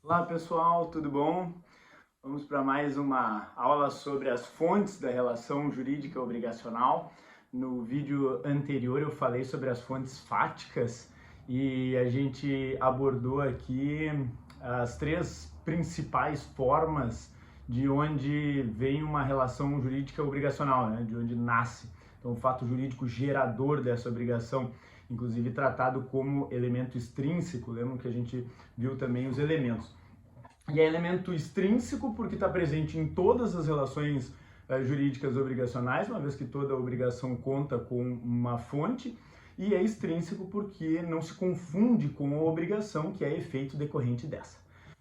Olá pessoal, tudo bom? Vamos para mais uma aula sobre as fontes da relação jurídica obrigacional. No vídeo anterior eu falei sobre as fontes fáticas e a gente abordou aqui as três principais formas de onde vem uma relação jurídica obrigacional, né? De onde nasce. Então, o fato jurídico gerador dessa obrigação, inclusive tratado como elemento extrínseco. Lembram que a gente viu também os elementos. E é elemento extrínseco porque está presente em todas as relações jurídicas obrigacionais, uma vez que toda obrigação conta com uma fonte, e é extrínseco porque não se confunde com a obrigação, que é efeito decorrente dessa.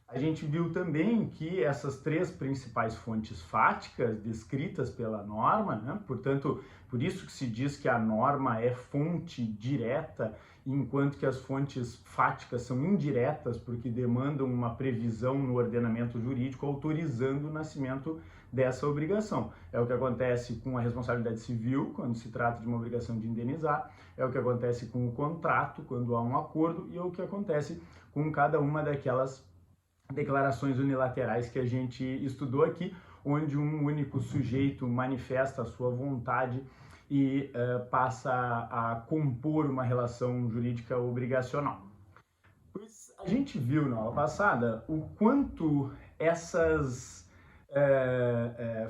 A gente viu também que essas três principais fontes fáticas descritas pela norma, né? Portanto, por isso que se diz que a norma é fonte direta, enquanto que as fontes fáticas são indiretas, porque demandam uma previsão no ordenamento jurídico autorizando o nascimento dessa obrigação. É o que acontece com a responsabilidade civil, quando se trata de uma obrigação de indenizar, é o que acontece com o contrato, quando há um acordo, e é o que acontece com cada uma daquelas declarações unilaterais que a gente estudou aqui, onde um único sujeito manifesta a sua vontade e passa a compor uma relação jurídica obrigacional. Pois a gente viu na aula passada o quanto essas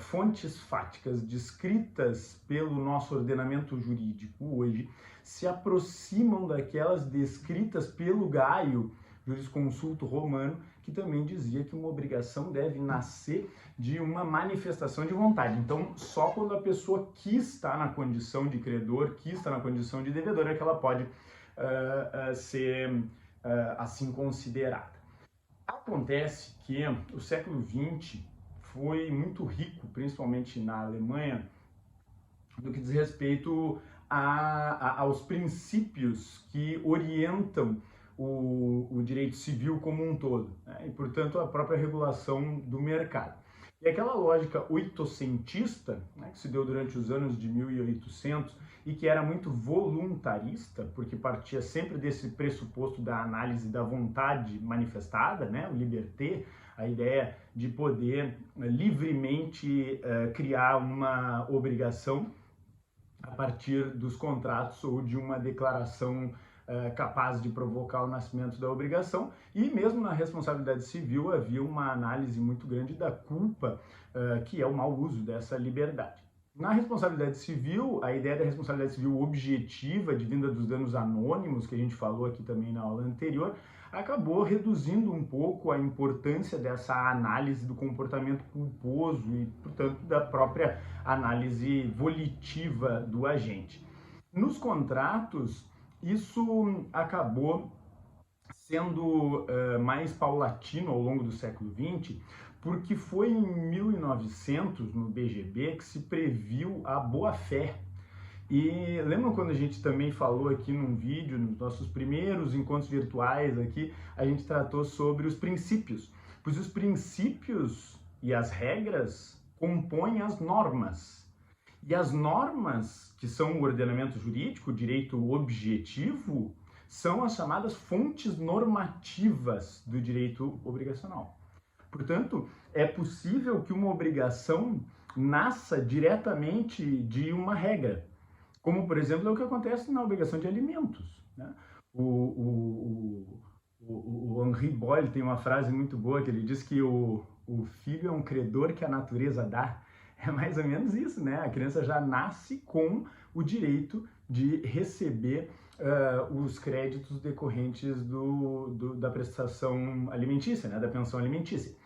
fontes fáticas descritas pelo nosso ordenamento jurídico hoje se aproximam daquelas descritas pelo Gaio, jurisconsulto romano, que também dizia que uma obrigação deve nascer de uma manifestação de vontade. Então, só quando a pessoa quis estar na condição de credor, quis estar na condição de devedor, é que ela pode ser assim considerada. Acontece que o século XX foi muito rico, principalmente na Alemanha, no que diz respeito aos princípios que orientam o direito civil como um todo, né? E, portanto, a própria regulação do mercado. E aquela lógica oitocentista, né, que se deu durante os anos de 1800 e que era muito voluntarista, porque partia sempre desse pressuposto da análise da vontade manifestada, né, o liberté, a ideia de poder livremente criar uma obrigação a partir dos contratos ou de uma declaração capaz de provocar o nascimento da obrigação, e mesmo na responsabilidade civil havia uma análise muito grande da culpa, que é o mau uso dessa liberdade. Na responsabilidade civil, a ideia da responsabilidade civil objetiva, advinda dos danos anônimos, que a gente falou aqui também na aula anterior, acabou reduzindo um pouco a importância dessa análise do comportamento culposo e, portanto, da própria análise volitiva do agente. Nos contratos, isso acabou sendo mais paulatino ao longo do século XX, porque foi em 1900, no BGB, que se previu a boa-fé. E lembram quando a gente também falou aqui num vídeo, nos nossos primeiros encontros virtuais aqui, a gente tratou sobre os princípios, pois os princípios e as regras compõem as normas. E as normas, que são o ordenamento jurídico, o direito objetivo, são as chamadas fontes normativas do direito obrigacional. Portanto, é possível que uma obrigação nasça diretamente de uma regra, como, por exemplo, é o que acontece na obrigação de alimentos, né? O Henri Boyle tem uma frase muito boa que ele diz que o filho é um credor que a natureza dá. É mais ou menos isso, né? A criança já nasce com o direito de receber os créditos decorrentes da prestação alimentícia, né? Da pensão alimentícia.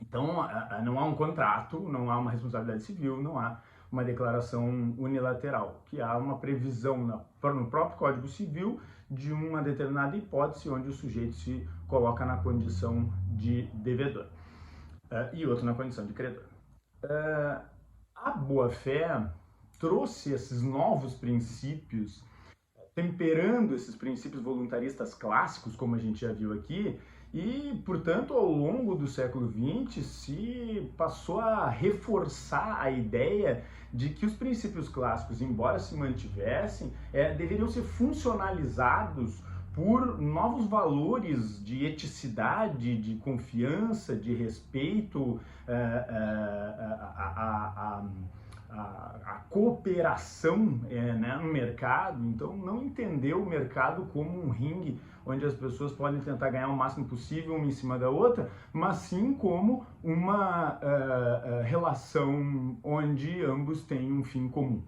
Então, não há um contrato, não há uma responsabilidade civil, não há uma declaração unilateral, que há uma previsão no próprio Código Civil de uma determinada hipótese onde o sujeito se coloca na condição de devedor e outro na condição de credor. A boa-fé trouxe esses novos princípios, temperando esses princípios voluntaristas clássicos, como a gente já viu aqui, e, portanto, ao longo do século XX se passou a reforçar a ideia de que os princípios clássicos, embora se mantivessem, deveriam ser funcionalizados por novos valores de eticidade, de confiança, de respeito, a cooperação né, no mercado. Então, não entender o mercado como um ringue onde as pessoas podem tentar ganhar o máximo possível uma em cima da outra, mas sim como uma relação onde ambos têm um fim comum.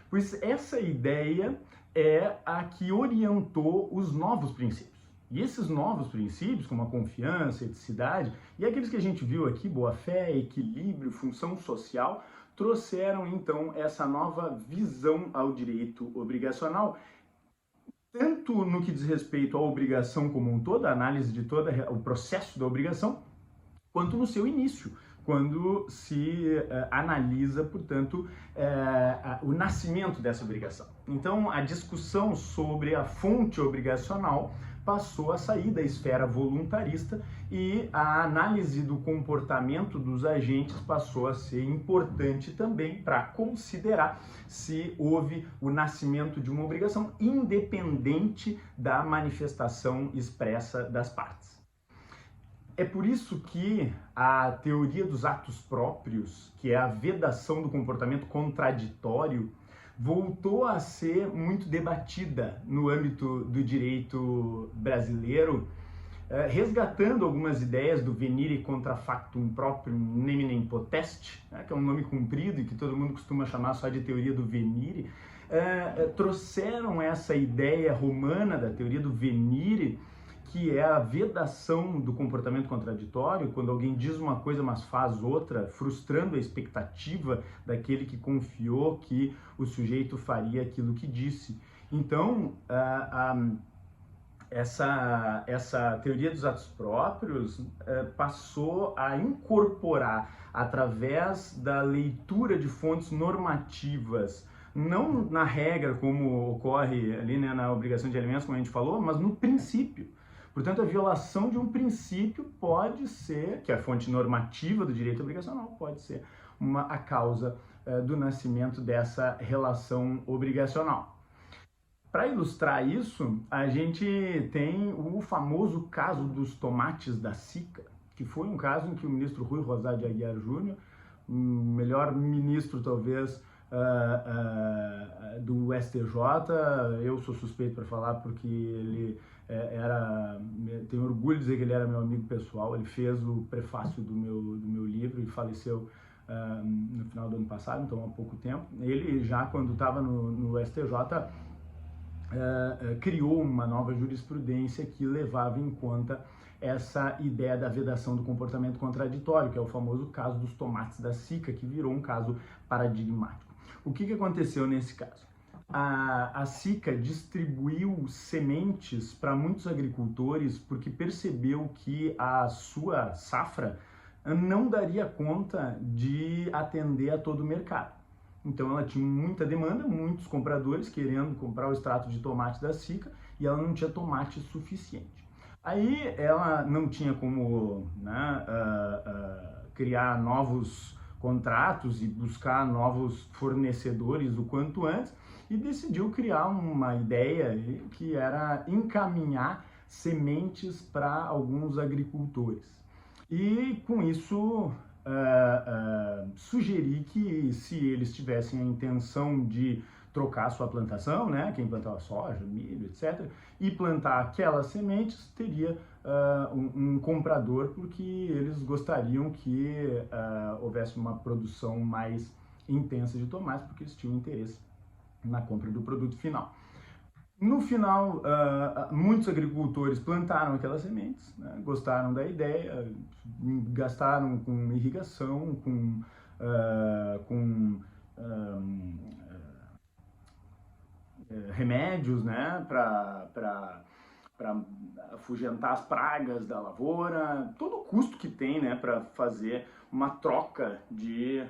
Pois essa ideia é a que orientou os novos princípios. E esses novos princípios, como a confiança, a eticidade, e aqueles que a gente viu aqui, boa-fé, equilíbrio, função social, trouxeram então essa nova visão ao direito obrigacional, tanto no que diz respeito à obrigação como um todo, a análise de todo o processo da obrigação, quanto no seu início, quando se analisa, portanto, o nascimento dessa obrigação. Então, a discussão sobre a fonte obrigacional passou a sair da esfera voluntarista e a análise do comportamento dos agentes passou a ser importante também para considerar se houve o nascimento de uma obrigação independente da manifestação expressa das partes. É por isso que a teoria dos atos próprios, que é a vedação do comportamento contraditório, voltou a ser muito debatida no âmbito do direito brasileiro, resgatando algumas ideias do venire contra factum proprium neminem potest, que é um nome comprido e que todo mundo costuma chamar só de teoria do venire, trouxeram essa ideia romana da teoria do venire, que é a vedação do comportamento contraditório, quando alguém diz uma coisa mas faz outra, frustrando a expectativa daquele que confiou que o sujeito faria aquilo que disse. Então, essa teoria dos atos próprios passou a incorporar, através da leitura de fontes normativas, não na regra como ocorre ali, né, na obrigação de alimentos, como a gente falou, mas no princípio. Portanto, a violação de um princípio pode ser, que é a fonte normativa do direito obrigacional, pode ser a causa do nascimento dessa relação obrigacional. Para ilustrar isso, a gente tem o famoso caso dos tomates da SICA, que foi um caso em que o ministro Rui Rosado de Aguiar Júnior, o melhor ministro talvez do STJ, eu sou suspeito para falar porque ele tenho orgulho de dizer que ele era meu amigo pessoal. Ele fez o prefácio do meu livro e faleceu no final do ano passado, então há pouco tempo. Ele já, quando estava no STJ, criou uma nova jurisprudência que levava em conta essa ideia da vedação do comportamento contraditório, que é o famoso caso dos tomates da SICA, que virou um caso paradigmático. O que aconteceu nesse caso? A SICA distribuiu sementes para muitos agricultores porque percebeu que a sua safra não daria conta de atender a todo o mercado. Então ela tinha muita demanda, muitos compradores querendo comprar o extrato de tomate da SICA e ela não tinha tomate suficiente. Aí ela não tinha como criar novos contratos e buscar novos fornecedores o quanto antes, e decidiu criar uma ideia que era encaminhar sementes para alguns agricultores. E com isso sugerir que, se eles tivessem a intenção de trocar sua plantação, né, quem plantava soja, milho, etc., e plantar aquelas sementes, teria um comprador, porque eles gostariam que houvesse uma produção mais intensa de tomates, porque eles tinham interesse na compra do produto final. No final, muitos agricultores plantaram aquelas sementes, né, gostaram da ideia, gastaram com irrigação, com remédios, né, para afugentar as pragas da lavoura, todo o custo que tem, né, para fazer uma troca de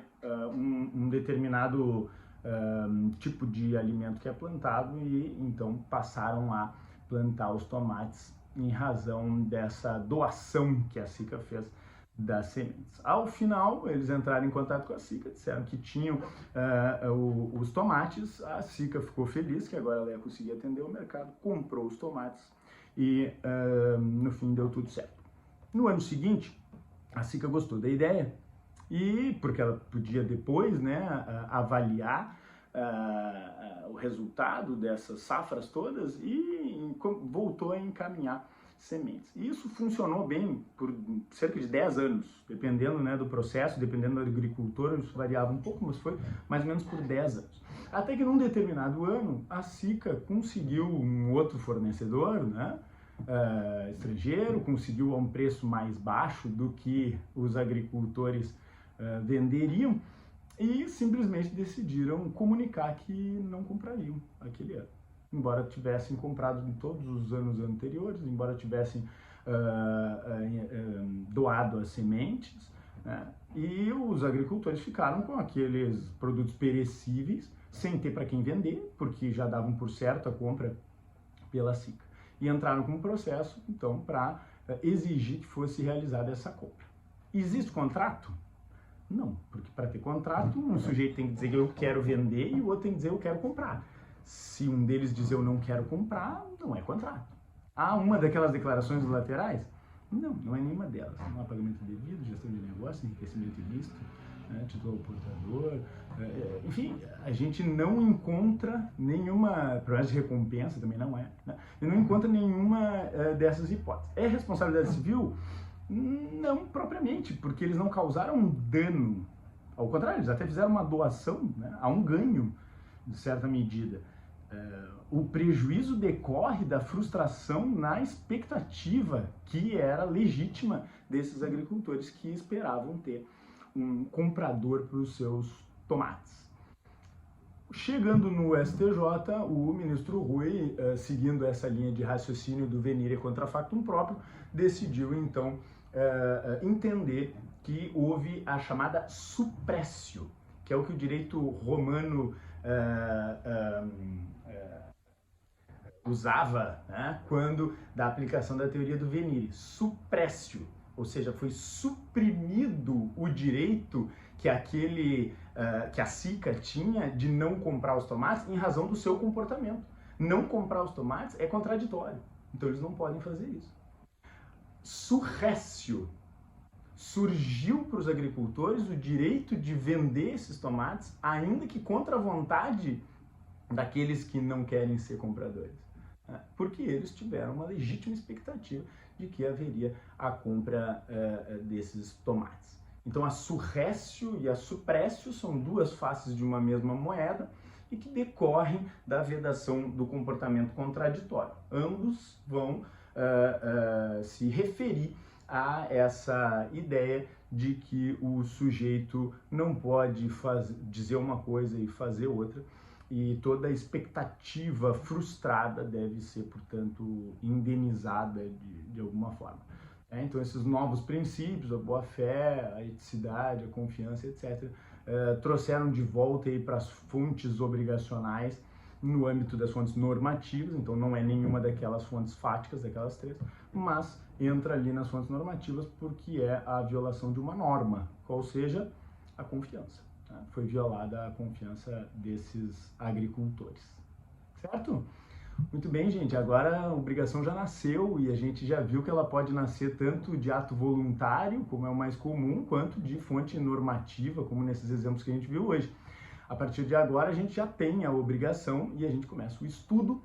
um determinado tipo de alimento que é plantado, e então passaram a plantar os tomates em razão dessa doação que a SICA fez das sementes. Ao final, eles entraram em contato com a SICA, disseram que tinham os tomates. A SICA ficou feliz que agora ela ia conseguir atender o mercado, comprou os tomates e no fim deu tudo certo. No ano seguinte, a SICA gostou da ideia e porque ela podia depois, né, avaliar o resultado dessas safras todas e voltou a encaminhar sementes. E isso funcionou bem por cerca de 10 anos, dependendo, né, do processo, dependendo do agricultor, isso variava um pouco, mas foi mais ou menos por 10 anos. Até que num determinado ano, a SICA conseguiu um outro fornecedor, né, estrangeiro, conseguiu a um preço mais baixo do que os agricultores venderiam, e simplesmente decidiram comunicar que não comprariam aquele ano. Embora tivessem comprado em todos os anos anteriores, embora tivessem doado as sementes, né? E os agricultores ficaram com aqueles produtos perecíveis, sem ter para quem vender, porque já davam por certo a compra pela SICA. E entraram com um processo, então, para exigir que fosse realizada essa compra. Existe contrato? Não, porque para ter contrato, um sujeito tem que dizer que eu quero vender e o outro tem que dizer eu quero comprar. Se um deles dizer eu não quero comprar, não é contrato. Há uma daquelas declarações laterais? Não, não é nenhuma delas. Não há pagamento devido, gestão de negócio, enriquecimento ilícito, né, título ao portador. Enfim, a gente não encontra nenhuma, promessa de recompensa também não é, né? E não encontra nenhuma dessas hipóteses. É responsabilidade civil? Não propriamente, porque eles não causaram um dano. Ao contrário, eles até fizeram uma doação, né? Há um ganho, de certa medida. O prejuízo decorre da frustração na expectativa que era legítima desses agricultores que esperavam ter um comprador para os seus tomates. Chegando no STJ, o ministro Rui, seguindo essa linha de raciocínio do venire contra factum próprio, decidiu então entender que houve a chamada suppressio, que é o que o direito romano usava, né, quando da aplicação da teoria do venire, suppressio, ou seja, foi suprimido o direito que que a SICA tinha de não comprar os tomates em razão do seu comportamento. Não comprar os tomates é contraditório, então eles não podem fazer isso. Surrécio, surgiu para os agricultores o direito de vender esses tomates, ainda que contra a vontade daqueles que não querem ser compradores, né? Porque eles tiveram uma legítima expectativa de que haveria a compra desses tomates. Então a surrécio e a suprécio são duas faces de uma mesma moeda e que decorrem da vedação do comportamento contraditório. Ambos vão se referir a essa ideia de que o sujeito não pode dizer uma coisa e fazer outra, e toda expectativa frustrada deve ser, portanto, indenizada de alguma forma. Então, esses novos princípios, a boa-fé, a eticidade, a confiança, etc., trouxeram de volta para as fontes obrigacionais no âmbito das fontes normativas, então não é nenhuma daquelas fontes fáticas, daquelas três, mas entra ali nas fontes normativas porque é a violação de uma norma, qual seja a confiança. Né? Foi violada a confiança desses agricultores, certo? Muito bem, gente, agora a obrigação já nasceu e a gente já viu que ela pode nascer tanto de ato voluntário, como é o mais comum, quanto de fonte normativa, como nesses exemplos que a gente viu hoje. A partir de agora a gente já tem a obrigação e a gente começa o estudo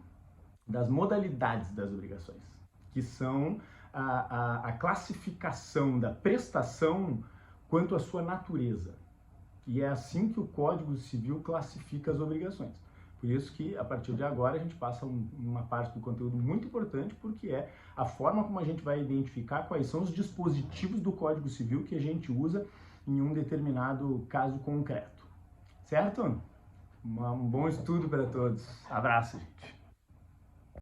das modalidades das obrigações, que são a classificação da prestação quanto à sua natureza. E é assim que o Código Civil classifica as obrigações. Por isso que, a partir de agora, a gente passa uma parte do conteúdo muito importante, porque é a forma como a gente vai identificar quais são os dispositivos do Código Civil que a gente usa em um determinado caso concreto. Certo? Um bom estudo para todos. Abraço, gente.